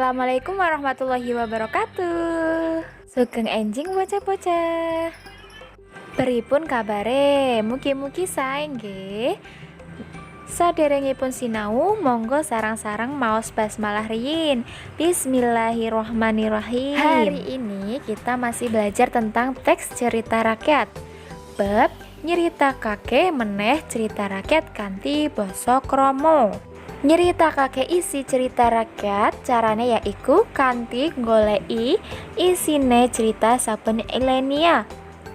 Assalamualaikum warahmatullahi wabarakatuh. Sugeng enjing bocah-bocah. Pripun kabare? Mugi-mugi sae nggih. Saderengipun sinau, monggo sarang-sarang maos basmalah riyin. Bismillahirrohmanirrohim. Hari ini kita masih belajar tentang teks cerita rakyat. Bab nyeritakake meneh cerita rakyat kanthi basa krama. Nyeritakake isi cerita rakyat carane yaiku kanthi goleki isine cerita saben ilenia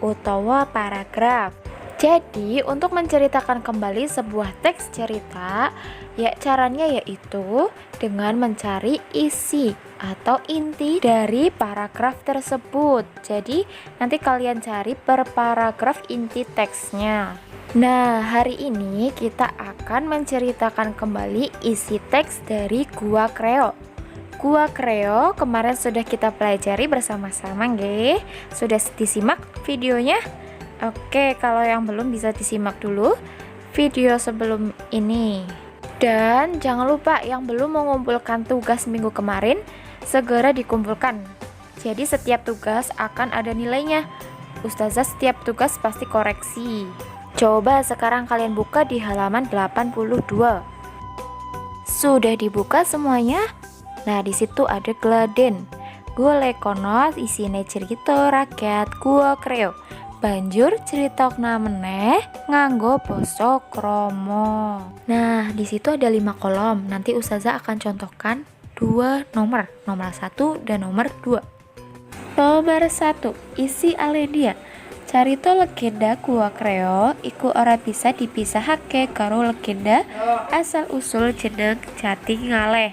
utawa paragraf. Jadi untuk menceritakan kembali sebuah teks cerita ya caranya yaitu dengan mencari isi atau inti dari paragraf tersebut. Jadi nanti kalian cari per paragraf inti teksnya. Nah, hari ini kita akan menceritakan kembali isi teks dari Gua Kreo. Gua Kreo kemarin sudah kita pelajari bersama-sama nggih. Sudah disimak videonya? Oke, kalau yang belum bisa disimak dulu video sebelum ini. Dan jangan lupa yang belum mengumpulkan tugas minggu kemarin segera dikumpulkan. Jadi setiap tugas akan ada nilainya. Ustazah setiap tugas pasti koreksi. Coba sekarang kalian buka di halaman 82. Sudah dibuka semuanya? Nah, di situ ada gladen. Golekono isine cerita rakyat Gua Kreo. Banjur critakna meneh nganggo basa krama. Nah, di situ ada 5 kolom. Nanti Ustazah akan contohkan 2 nomor 1 dan nomor 2. Nomor 1, isi alendia. Carita legenda Gua Kreo iku ora bisa dipisahake karo legenda asal usul jeneng Jatingaleh,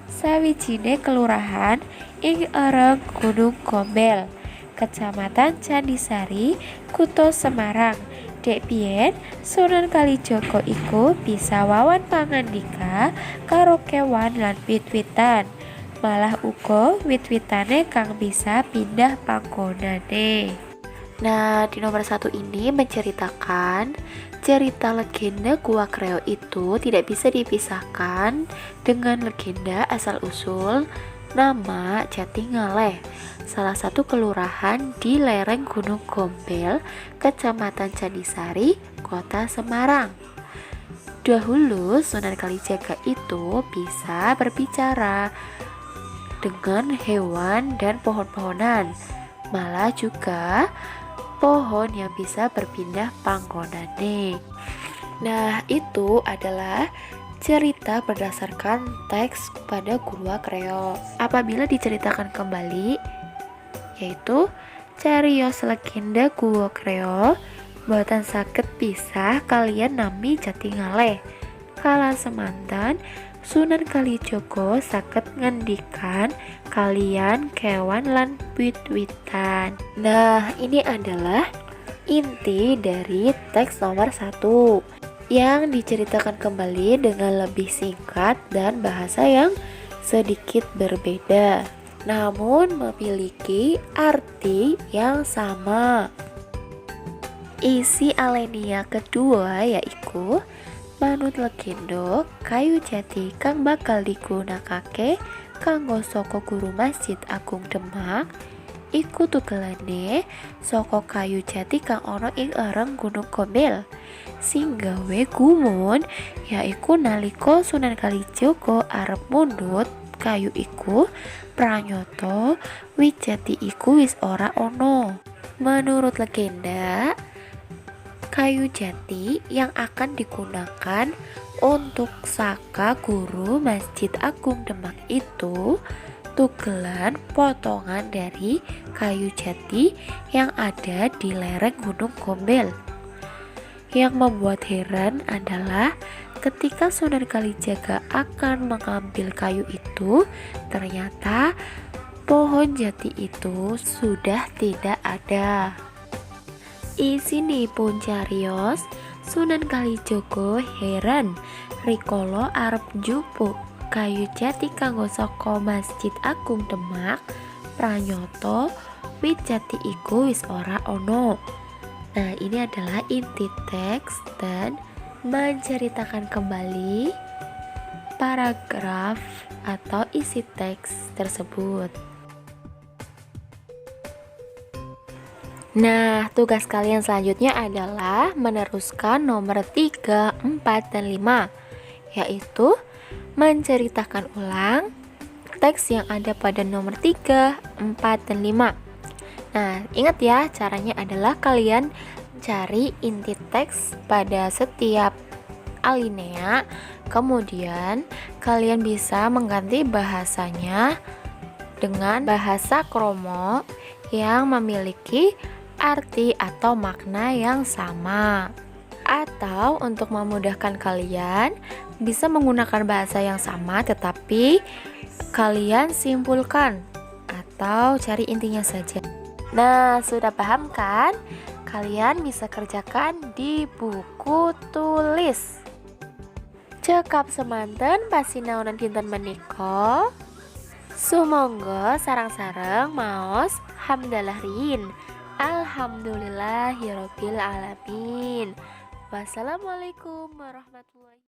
sawijine kelurahan ing areng Gunung Gombel, Kecamatan Candisari, Kutha Semarang. Dek biyen Sunan Kalijaga iku bisa wawan pangandika karo kewan lan wit-witan. Malah uga wit-witane kang bisa pindah panggonane. Nah, di nomor 1 ini menceritakan cerita legenda Gua Kreo itu tidak bisa dipisahkan dengan legenda asal-usul nama Jatingaleh, salah satu kelurahan di lereng Gunung Gombel, Kecamatan Candisari, Kota Semarang. Dahulu Sunan Kalijaga itu bisa berbicara dengan hewan dan pohon-pohonan, malah juga pohon yang bisa berpindah panggonane. Nah, itu adalah cerita berdasarkan teks pada Gua Kreo. Apabila diceritakan kembali, yaitu cariyos legenda Gua Kreo, boten saged pisah kalian nami Jatingaleh. Kala semanten Sunan Kalijaga saged ngendikan kalian kewan lan wit-witan. Nah, ini adalah inti dari teks nomor 1 yang diceritakan kembali dengan lebih singkat dan bahasa yang sedikit berbeda, namun memiliki arti yang sama. Isi alenia kedua yaitu manut legenda kayu jati kang bakal digunakake kanggo saka guru Masjid Agung Demak iku tugelane saka kayu jati kang ana ing areng Gunung Gombel. Sing gawe gumun yaiku nalika Sunan Kalijaga arep mundhut kayu iku pranyata wit jati iku wis ora ana. Menurut legenda, kayu jati yang akan digunakan untuk saka guru Masjid Agung Demak itu tugelan potongan dari kayu jati yang ada di lereng Gunung Gombel. Yang membuat heran adalah ketika Sunan Kalijaga akan mengambil kayu itu, ternyata pohon jati itu sudah tidak ada. Isinipun cariyos Sunan Kalijaga heran rikala arep njupuk kayu jati kanggo saka Masjid Agung Demak, pranyata wit jati iku wis ora ana. Nah, ini adalah inti teks dan menceritakan kembali paragraf atau isi teks tersebut. Nah, tugas kalian selanjutnya adalah meneruskan nomor 3, 4, dan 5, yaitu menceritakan ulang teks yang ada pada nomor 3, 4, dan 5. Nah, ingat ya, caranya adalah kalian cari inti teks pada setiap alinea, kemudian kalian bisa mengganti bahasanya dengan bahasa kromo yang memiliki arti atau makna yang sama. Atau untuk memudahkan kalian bisa menggunakan bahasa yang sama tetapi kalian simpulkan atau cari intinya saja. Nah, sudah paham kan? Kalian bisa kerjakan di buku tulis. Cekap semanten pasinaonan dinten menika. Sumangga sareng-sareng maos hamdalahrin. Alhamdulillahirabbil alamin. Wassalamualaikum warahmatullahi